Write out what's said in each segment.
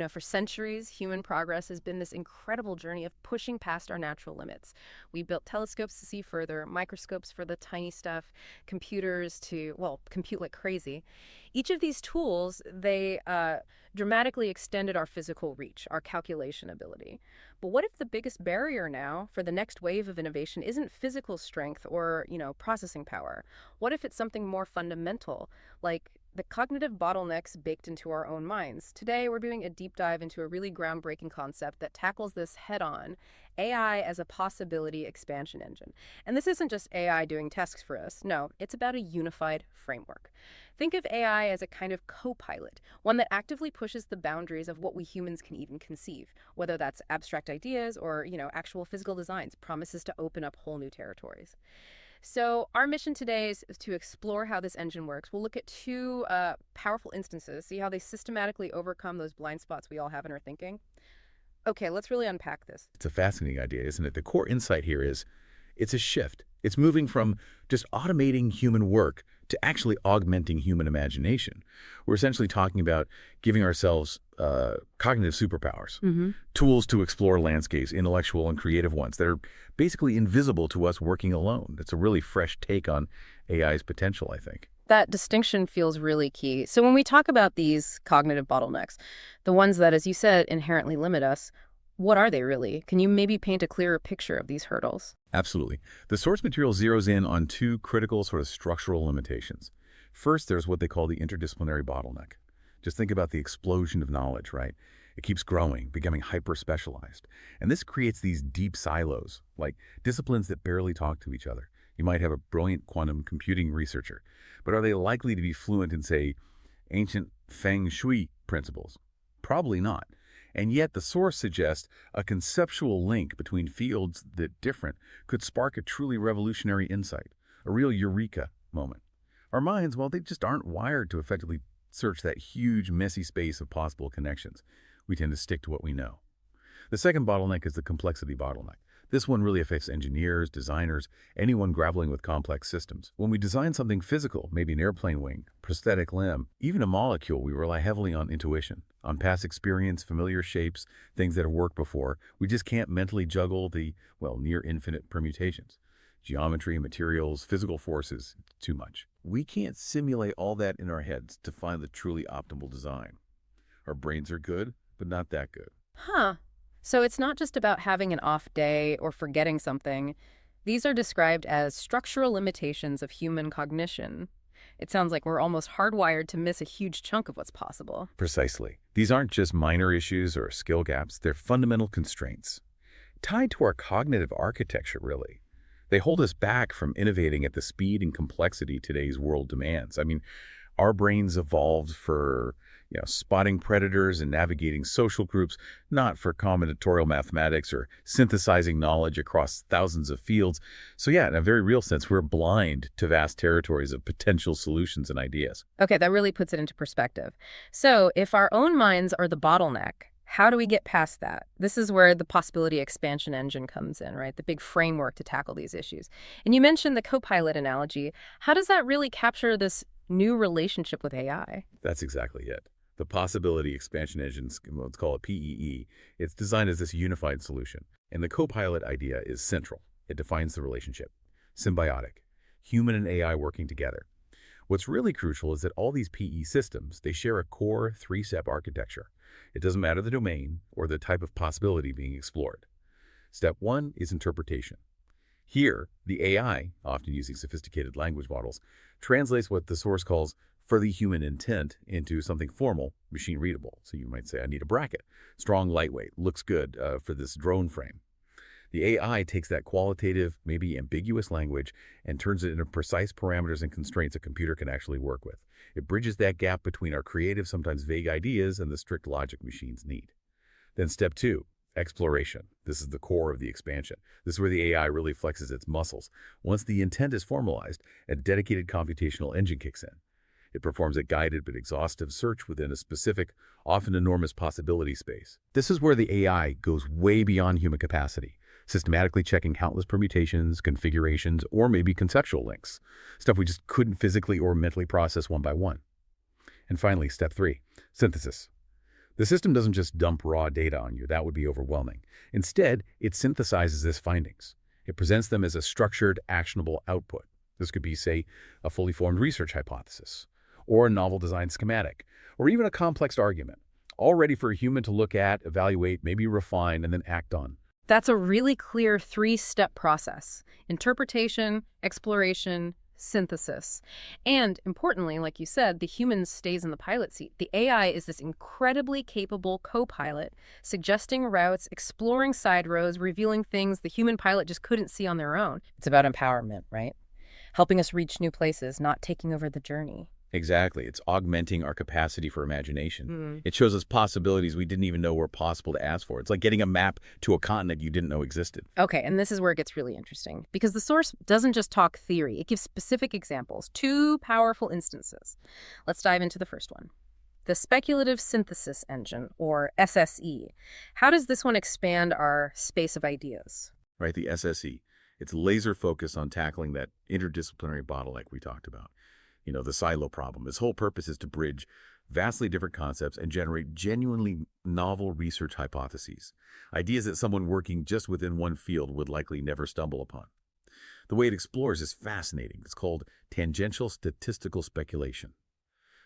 For centuries, human progress has been this incredible journey of pushing past our natural limits. We built telescopes to see further, microscopes for the tiny stuff, computers to, well, compute like crazy. Each of these tools, they dramatically extended our physical reach, our calculation ability. But what if the biggest barrier now for the next wave of innovation isn't physical strength or, processing power? What if it's something more fundamental, like the cognitive bottlenecks baked into our own minds? Today, we're doing a deep dive into a really groundbreaking concept that tackles this head on: AI as a possibility expansion engine. And this isn't just AI doing tasks for us. No, it's about a unified framework. Think of AI as a kind of co pilot, one that actively pushes the boundaries of what we humans can even conceive, whether that's abstract ideas or, actual physical designs, promises to open up whole new territories. So, our mission today is to explore how this engine works. We'll look at two powerful instances, see how they systematically overcome those blind spots we all have in our thinking. Okay, let's really unpack this. It's a fascinating idea, isn't it? The core insight here is it's a shift. It's moving from just automating human work to actually augmenting human imagination. We're essentially talking about giving ourselves cognitive superpowers, tools to explore landscapes, intellectual and creative ones, that are basically invisible to us working alone. It's a really fresh take on AI's potential, I think. That distinction feels really key. So, when we talk about these cognitive bottlenecks, the ones that, as you said, inherently limit us, what are they really? Can you maybe paint a clearer picture of these hurdles? Absolutely. The source material zeroes in on two critical sort of structural limitations. First, there's what they call the interdisciplinary bottleneck. Just think about the explosion of knowledge, right? It keeps growing, becoming hyper-specialized. And this creates these deep silos, like disciplines that barely talk to each other. You might have a brilliant quantum computing researcher, but are they likely to be fluent in, say, ancient feng shui principles? Probably not. And yet the source suggests a conceptual link between fields that different could spark a truly revolutionary insight, a real eureka moment. Our minds, well, they just aren't wired to effectively search that huge, messy space of possible connections. We tend to stick to what we know. The second bottleneck is the complexity bottleneck. This one really affects engineers, designers, anyone grappling with complex systems. When we design something physical, maybe an airplane wing, prosthetic limb, even a molecule, we rely heavily on intuition, on past experience, familiar shapes, things that have worked before. We just can't mentally juggle the, well, near infinite permutations. Geometry, materials, physical forces, too much. We can't simulate all that in our heads to find the truly optimal design. Our brains are good, but not that good. Huh. So it's not just about having an off day or forgetting something. These are described as structural limitations of human cognition. It sounds like we're almost hardwired to miss a huge chunk of what's possible. Precisely. These aren't just minor issues or skill gaps, they're fundamental constraints, tied to our cognitive architecture, really. They hold us back from innovating at the speed and complexity today's world demands. I mean, our brains evolved for spotting predators and navigating social groups, not for combinatorial mathematics or synthesizing knowledge across thousands of fields. So yeah, in a very real sense, we're blind to vast territories of potential solutions and ideas. Okay, that really puts it into perspective. So if our own minds are the bottleneck, how do we get past that? This is where the possibility expansion engine comes in, right? The big framework to tackle these issues. And you mentioned the co-pilot analogy. How does that really capture this new relationship with AI? That's exactly it. The possibility expansion engine, let's call it PEE, it's designed as this unified solution. And the co-pilot idea is central. It defines the relationship. Symbiotic. Human and AI working together. What's really crucial is that all these PE systems, they share a core three-step architecture. It doesn't matter the domain or the type of possibility being explored. Step one is interpretation. Here, the AI, often using sophisticated language models, translates what the source calls for the human intent into something formal, machine readable. So you might say, I need a bracket. Strong, lightweight, looks good for this drone frame. The AI takes that qualitative, maybe ambiguous language and turns it into precise parameters and constraints a computer can actually work with. It bridges that gap between our creative, sometimes vague ideas and the strict logic machines need. Then step two, exploration. This is the core of the expansion. This is where the AI really flexes its muscles. Once the intent is formalized, a dedicated computational engine kicks in. It performs a guided but exhaustive search within a specific, often enormous possibility space. This is where the AI goes way beyond human capacity, systematically checking countless permutations, configurations, or maybe conceptual links, stuff we just couldn't physically or mentally process one by one. And finally, step three, synthesis. The system doesn't just dump raw data on you. That would be overwhelming. Instead, it synthesizes its findings. It presents them as a structured, actionable output. This could be, say, a fully formed research hypothesis, or a novel design schematic, or even a complex argument, all ready for a human to look at, evaluate, maybe refine, and then act on. That's a really clear three-step process: interpretation, exploration, synthesis. And importantly, like you said, the human stays in the pilot seat. The AI is this incredibly capable co-pilot, suggesting routes, exploring side roads, revealing things the human pilot just couldn't see on their own. It's about empowerment, right? Helping us reach new places, not taking over the journey. Exactly. It's augmenting our capacity for imagination. It shows us possibilities we didn't even know were possible to ask for. It's like getting a map to a continent you didn't know existed. Okay, and this is where it gets really interesting, because the source doesn't just talk theory. It gives specific examples, two powerful instances. Let's dive into the first one. The Speculative Synthesis Engine, or SSE. How does this one expand our space of ideas? Right, the SSE. It's laser focused on tackling that interdisciplinary bottleneck we talked about. The silo problem. Its whole purpose is to bridge vastly different concepts and generate genuinely novel research hypotheses, ideas that someone working just within one field would likely never stumble upon. The way it explores is fascinating. It's called tangential statistical speculation.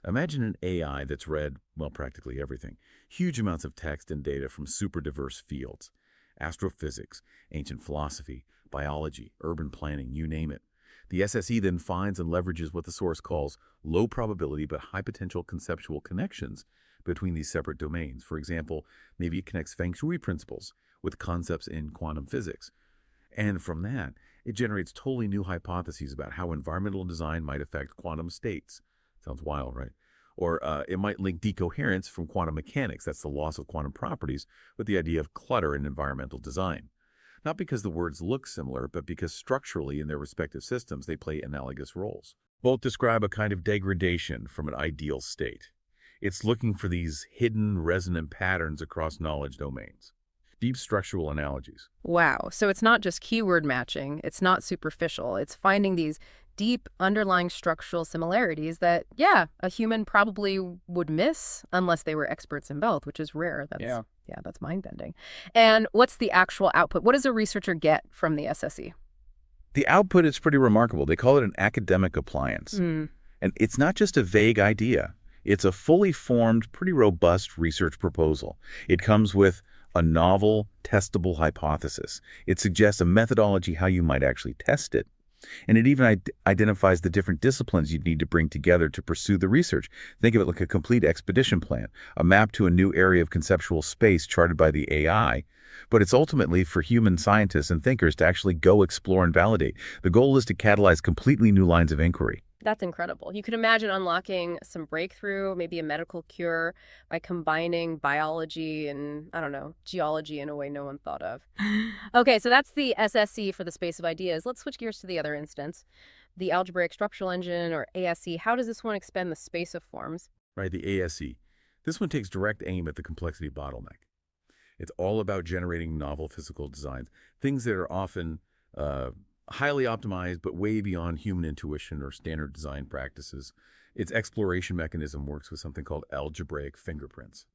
Imagine an AI that's read, well, practically everything. Huge amounts of text and data from super diverse fields. Astrophysics, ancient philosophy, biology, urban planning, you name it. The SSE then finds and leverages what the source calls low probability but high potential conceptual connections between these separate domains. For example, maybe it connects feng shui principles with concepts in quantum physics. And from that, it generates totally new hypotheses about how environmental design might affect quantum states. Sounds wild, right? Or it might link decoherence from quantum mechanics, that's the loss of quantum properties, with the idea of clutter in environmental design. Not because the words look similar, but because structurally in their respective systems they play analogous roles. Both describe a kind of degradation from an ideal state. It's looking for these hidden, resonant patterns across knowledge domains. Deep structural analogies. Wow, so it's not just keyword matching, it's not superficial, it's finding these deep underlying structural similarities that, yeah, a human probably would miss unless they were experts in both, which is rare. Yeah, that's mind-bending. And what's the actual output? What does a researcher get from the SSE? The output is pretty remarkable. They call it an academic appliance. And it's not just a vague idea. It's a fully formed, pretty robust research proposal. It comes with a novel, testable hypothesis. It suggests a methodology how you might actually test it. And it even identifies the different disciplines you'd need to bring together to pursue the research. Think of it like a complete expedition plan, a map to a new area of conceptual space charted by the AI. But it's ultimately for human scientists and thinkers to actually go explore and validate. The goal is to catalyze completely new lines of inquiry. That's incredible. You could imagine unlocking some breakthrough, maybe a medical cure, by combining biology and, I don't know, geology in a way no one thought of. Okay, so that's the SSE for the space of ideas. Let's switch gears to the other instance, the Algebraic Structural Engine, or ASE. How does this one expand the space of forms? Right, the ASE. This one takes direct aim at the complexity bottleneck. It's all about generating novel physical designs, things that are often highly optimized, but way beyond human intuition or standard design practices. Its exploration mechanism works with something called algebraic fingerprints.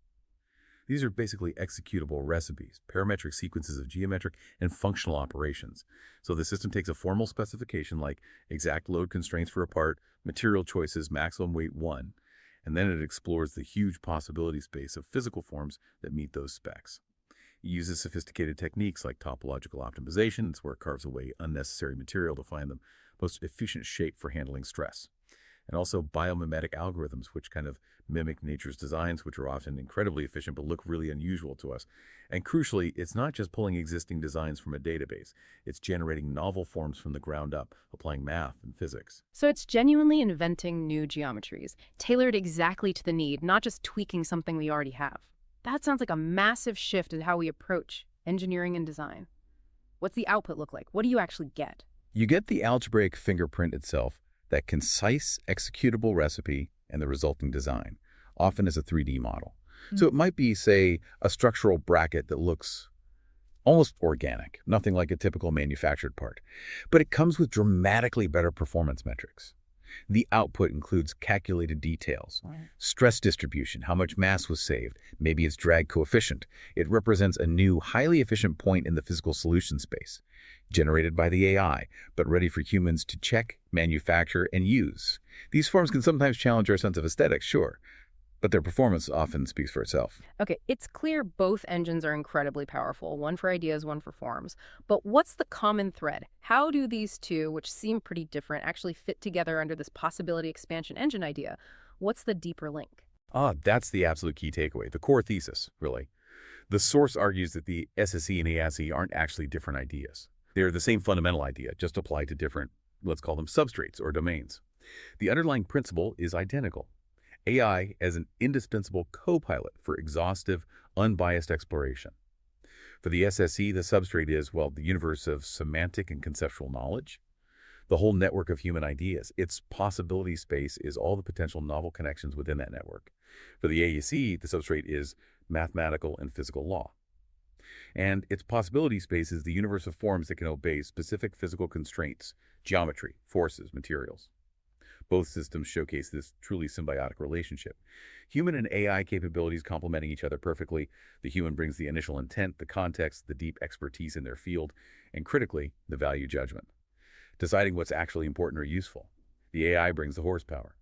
These are basically executable recipes, parametric sequences of geometric and functional operations. So the system takes a formal specification like exact load constraints for a part, material choices, maximum weight 1, and then it explores the huge possibility space of physical forms that meet those specs. It uses sophisticated techniques like topological optimization. It's where it carves away unnecessary material to find the most efficient shape for handling stress. And also biomimetic algorithms, which kind of mimic nature's designs, which are often incredibly efficient but look really unusual to us. And crucially, it's not just pulling existing designs from a database. It's generating novel forms from the ground up, applying math and physics. So it's genuinely inventing new geometries, tailored exactly to the need, not just tweaking something we already have. That sounds like a massive shift in how we approach engineering and design. What's the output look like? What do you actually get? You get the algebraic fingerprint itself, that concise executable recipe, and the resulting design, often as a 3D model. So it might be, say, a structural bracket that looks almost organic, nothing like a typical manufactured part. But it comes with dramatically better performance metrics. The output includes calculated details, Right. stress distribution, how much mass was saved, maybe its drag coefficient. It represents a new, highly efficient point in the physical solution space, generated by the AI, but ready for humans to check, manufacture, and use. These forms can sometimes challenge our sense of aesthetics, sure, but their performance often speaks for itself. Okay, it's clear both engines are incredibly powerful, one for ideas, one for forms. But what's the common thread? How do these two, which seem pretty different, actually fit together under this possibility expansion engine idea? What's the deeper link? That's the absolute key takeaway, the core thesis, really. The source argues that the SSE and ASE aren't actually different ideas. They're the same fundamental idea, just applied to different, let's call them substrates or domains. The underlying principle is identical. AI as an indispensable co-pilot for exhaustive, unbiased exploration. For the SSE, the substrate is, well, the universe of semantic and conceptual knowledge, the whole network of human ideas. Its possibility space is all the potential novel connections within that network. For the AEC, the substrate is mathematical and physical law. And its possibility space is the universe of forms that can obey specific physical constraints, geometry, forces, materials. Both systems showcase this truly symbiotic relationship. Human and AI capabilities complementing each other perfectly. The human brings the initial intent, the context, the deep expertise in their field, and critically, the value judgment, deciding what's actually important or useful. The AI brings the horsepower,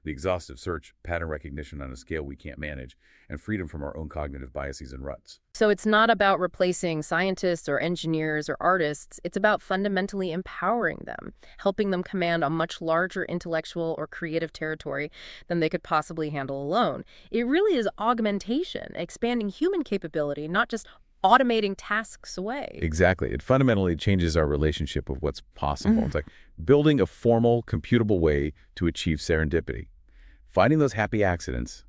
the exhaustive search, pattern recognition on a scale we can't manage, and freedom from our own cognitive biases and ruts. So it's not about replacing scientists or engineers or artists. It's about fundamentally empowering them, helping them command a much larger intellectual or creative territory than they could possibly handle alone. It really is augmentation, expanding human capability, not just automating tasks away. Exactly. It fundamentally changes our relationship of what's possible. Mm. It's like building a formal, computable way to achieve serendipity, finding those happy accidents,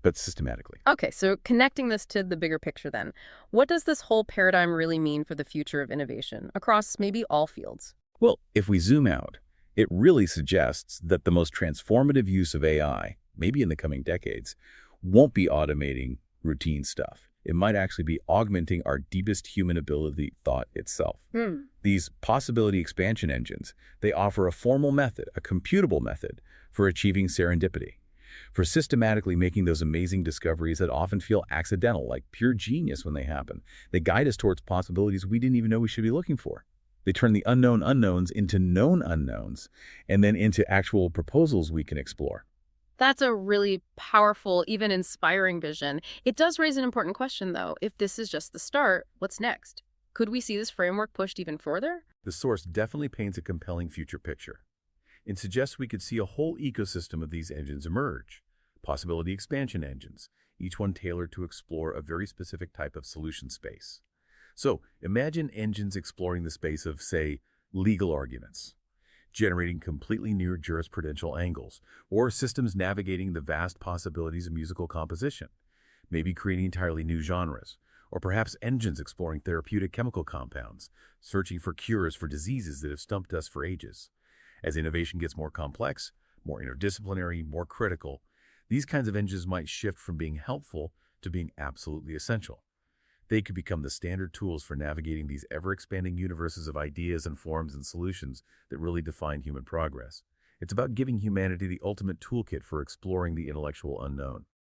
but systematically. Okay, so connecting this to the bigger picture then, what does this whole paradigm really mean for the future of innovation across maybe all fields? Well, if we zoom out, it really suggests that the most transformative use of AI, maybe in the coming decades, won't be automating routine stuff. It might actually be augmenting our deepest human ability, thought itself. Hmm. These possibility expansion engines, they offer a formal method, a computable method, for achieving serendipity, for systematically making those amazing discoveries that often feel accidental, like pure genius when they happen. They guide us towards possibilities we didn't even know we should be looking for. They turn the unknown unknowns into known unknowns, and then into actual proposals we can explore. That's a really powerful, even inspiring vision. It does raise an important question, though. If this is just the start, what's next? Could we see this framework pushed even further? The source definitely paints a compelling future picture. It suggests we could see a whole ecosystem of these engines emerge, possibility expansion engines, each one tailored to explore a very specific type of solution space. So imagine engines exploring the space of, say, legal arguments, generating completely new jurisprudential angles, or systems navigating the vast possibilities of musical composition, maybe creating entirely new genres, or perhaps engines exploring therapeutic chemical compounds, searching for cures for diseases that have stumped us for ages. As innovation gets more complex, more interdisciplinary, more critical, these kinds of engines might shift from being helpful to being absolutely essential. They could become the standard tools for navigating these ever-expanding universes of ideas and forms and solutions that really define human progress. It's about giving humanity the ultimate toolkit for exploring the intellectual unknown.